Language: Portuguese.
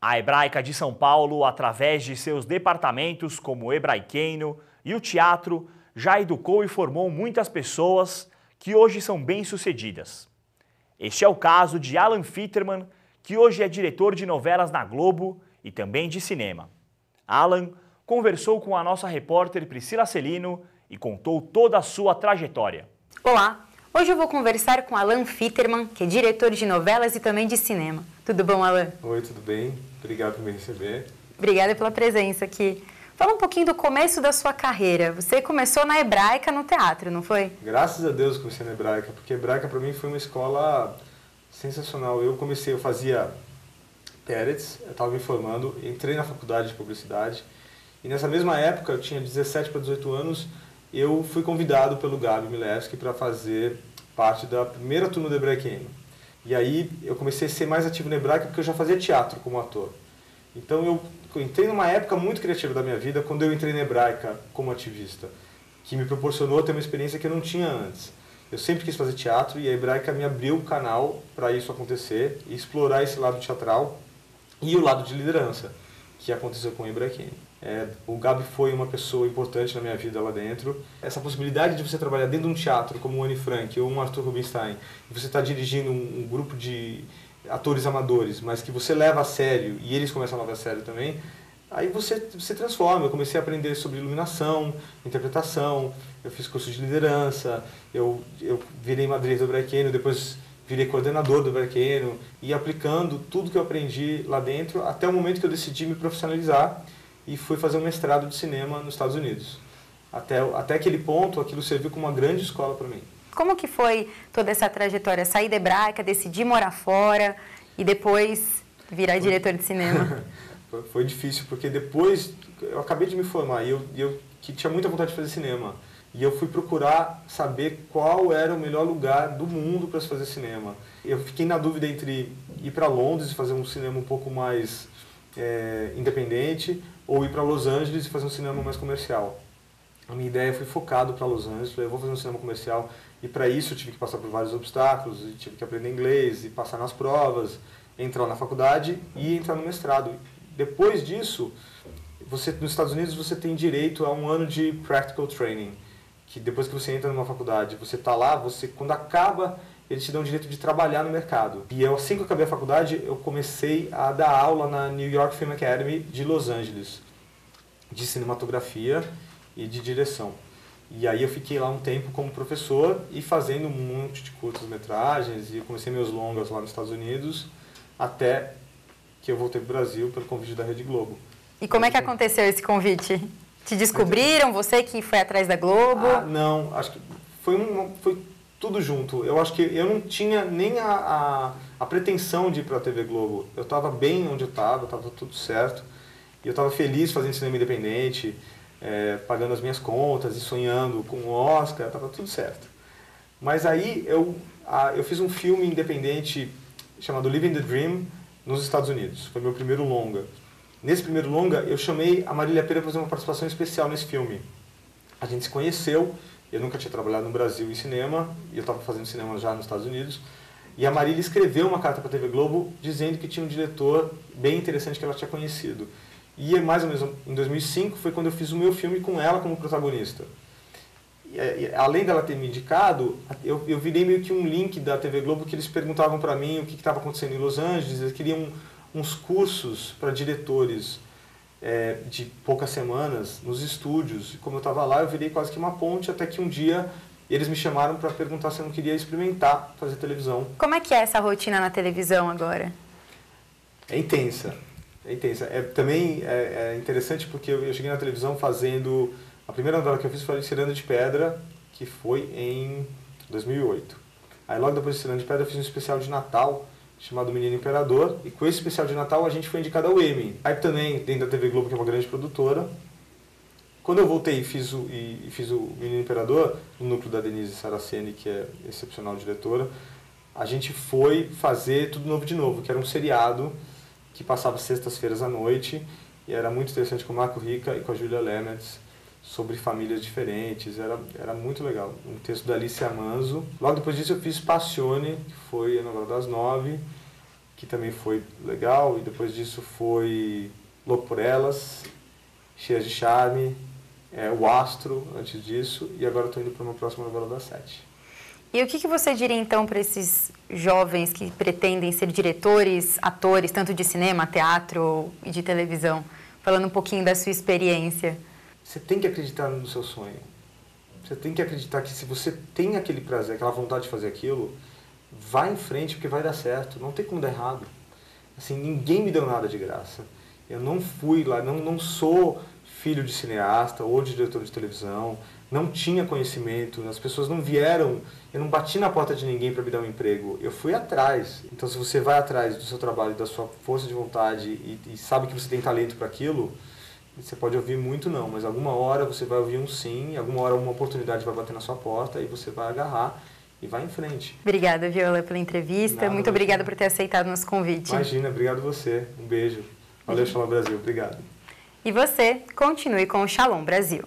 A Hebraica de São Paulo, através de seus departamentos como o Hebraiqueno e o teatro, já educou e formou muitas pessoas que hoje são bem-sucedidas. Este é o caso de Alan Fitterman, que hoje é diretor de novelas na Globo e também de cinema. Alan conversou com a nossa repórter Priscila Celino e contou toda a sua trajetória. Olá, hoje eu vou conversar com Alan Fitterman, que é diretor de novelas e também de cinema. Tudo bom, Alan? Oi, tudo bem? Obrigado por me receber. Obrigada pela presença aqui. Fala um pouquinho do começo da sua carreira. Você começou na Hebraica no teatro, não foi? Graças a Deus comecei na Hebraica, porque a Hebraica para mim foi uma escola sensacional. Eu fazia Peretz, eu estava me formando, entrei na faculdade de publicidade e nessa mesma época, eu tinha 17 para 18 anos, eu fui convidado pelo Gabi Milewski para fazer parte da primeira turma do Hebraiqueno. E aí eu comecei a ser mais ativo na Hebraica porque eu já fazia teatro como ator. Então eu entrei numa época muito criativa da minha vida quando eu entrei na Hebraica como ativista, que me proporcionou ter uma experiência que eu não tinha antes. Eu sempre quis fazer teatro e a Hebraica me abriu o canal para isso acontecer e explorar esse lado teatral e o lado de liderança, que aconteceu com o Hebraiqueno. O Gabi foi uma pessoa importante na minha vida lá dentro. Essa possibilidade de você trabalhar dentro de um teatro como o Anne Frank ou um Arthur Rubinstein, e você está dirigindo um grupo de atores amadores, mas que você leva a sério e eles começam a levar a sério também, aí você se transforma. Eu comecei a aprender sobre iluminação, interpretação, eu fiz curso de liderança, eu virei madrinha do Hebraiqueno, depois virei coordenador do Hebraiqueno e aplicando tudo que eu aprendi lá dentro até o momento que eu decidi me profissionalizar e fui fazer um mestrado de cinema nos Estados Unidos. Até aquele ponto, aquilo serviu como uma grande escola para mim. Como que foi toda essa trajetória? Sair da Hebraica, decidir morar fora e depois virar diretor de cinema? Foi difícil, porque depois eu acabei de me formar e eu que tinha muita vontade de fazer cinema. E eu fui procurar saber qual era o melhor lugar do mundo para se fazer cinema. Eu fiquei na dúvida entre ir para Londres e fazer um cinema um pouco mais independente ou ir para Los Angeles e fazer um cinema mais comercial. A minha ideia foi focado para Los Angeles, falei, eu vou fazer um cinema comercial e para isso eu tive que passar por vários obstáculos, e tive que aprender inglês e passar nas provas, entrar na faculdade e entrar no mestrado. Depois disso, nos Estados Unidos você tem direito a um ano de practical training, que depois que você entra numa faculdade, você está lá, quando acaba, eles te dão o direito de trabalhar no mercado. E assim que eu acabei a faculdade, eu comecei a dar aula na New York Film Academy de Los Angeles, de cinematografia e de direção. E aí eu fiquei lá um tempo como professor e fazendo um monte de curtas-metragens, e eu comecei meus longas lá nos Estados Unidos, até que eu voltei para o Brasil pelo convite da Rede Globo. E como é que aconteceu esse convite? Te descobriram? Você que foi atrás da Globo? Não, acho que foi tudo junto. Eu acho que eu não tinha nem a pretensão de ir para a TV Globo. Eu estava bem onde eu estava tudo certo. E eu estava feliz fazendo cinema independente, pagando as minhas contas e sonhando com o Oscar, estava tudo certo. Mas aí eu fiz um filme independente chamado Living the Dream nos Estados Unidos. Foi meu primeiro longa. Nesse primeiro longa, eu chamei a Marília Pêra para fazer uma participação especial nesse filme. A gente se conheceu, eu nunca tinha trabalhado no Brasil em cinema, e eu estava fazendo cinema já nos Estados Unidos, e a Marília escreveu uma carta para a TV Globo dizendo que tinha um diretor bem interessante que ela tinha conhecido. E mais ou menos em 2005 foi quando eu fiz o meu filme com ela como protagonista. Além dela ter me indicado, eu virei meio que um link da TV Globo, que eles perguntavam para mim o que estava acontecendo em Los Angeles. Eles queriam uns cursos para diretores de poucas semanas nos estúdios. E como eu estava lá, eu virei quase que uma ponte, até que um dia eles me chamaram para perguntar se eu não queria experimentar fazer televisão. Como é que é essa rotina na televisão agora? É intensa. Também é interessante porque eu cheguei na televisão fazendo... A primeira novela que eu fiz foi Ciranda de Pedra, que foi em 2008. Aí logo depois de Ciranda de Pedra eu fiz um especial de Natal chamado Menino Imperador, e com esse especial de Natal a gente foi indicado ao Emmy. Aí também, dentro da TV Globo, que é uma grande produtora, quando eu voltei e fiz o Menino Imperador, no núcleo da Denise Saraceni, que é excepcional diretora, a gente foi fazer Tudo Novo de Novo, que era um seriado que passava sextas-feiras à noite, e era muito interessante com o Marco Rica e com a Júlia Lemertz, sobre famílias diferentes, era muito legal. Um texto da Alicia Manzo. Logo depois disso eu fiz Passione, que foi a novela das 9, que também foi legal, e depois disso foi Louco por Elas, Cheias de Charme, O Astro antes disso, e agora estou indo para uma próxima novela das 7. E o que você diria então para esses jovens que pretendem ser diretores, atores, tanto de cinema, teatro e de televisão? Falando um pouquinho da sua experiência. Você tem que acreditar no seu sonho. Você tem que acreditar que se você tem aquele prazer, aquela vontade de fazer aquilo, vá em frente porque vai dar certo. Não tem como dar errado. Assim, ninguém me deu nada de graça. Eu não fui lá, não sou filho de cineasta ou de diretor de televisão, não tinha conhecimento, as pessoas não vieram, eu não bati na porta de ninguém para me dar um emprego, eu fui atrás. Então se você vai atrás do seu trabalho, da sua força de vontade e sabe que você tem talento para aquilo, você pode ouvir muito não, mas alguma hora você vai ouvir um sim, alguma hora uma oportunidade vai bater na sua porta e você vai agarrar e vai em frente. Obrigada, Viola, pela entrevista. Nada, muito obrigada por ter aceitado o nosso convite. Imagina, obrigado você. Um beijo. Valeu, Shalom Brasil. Obrigado. E você, continue com o Shalom Brasil.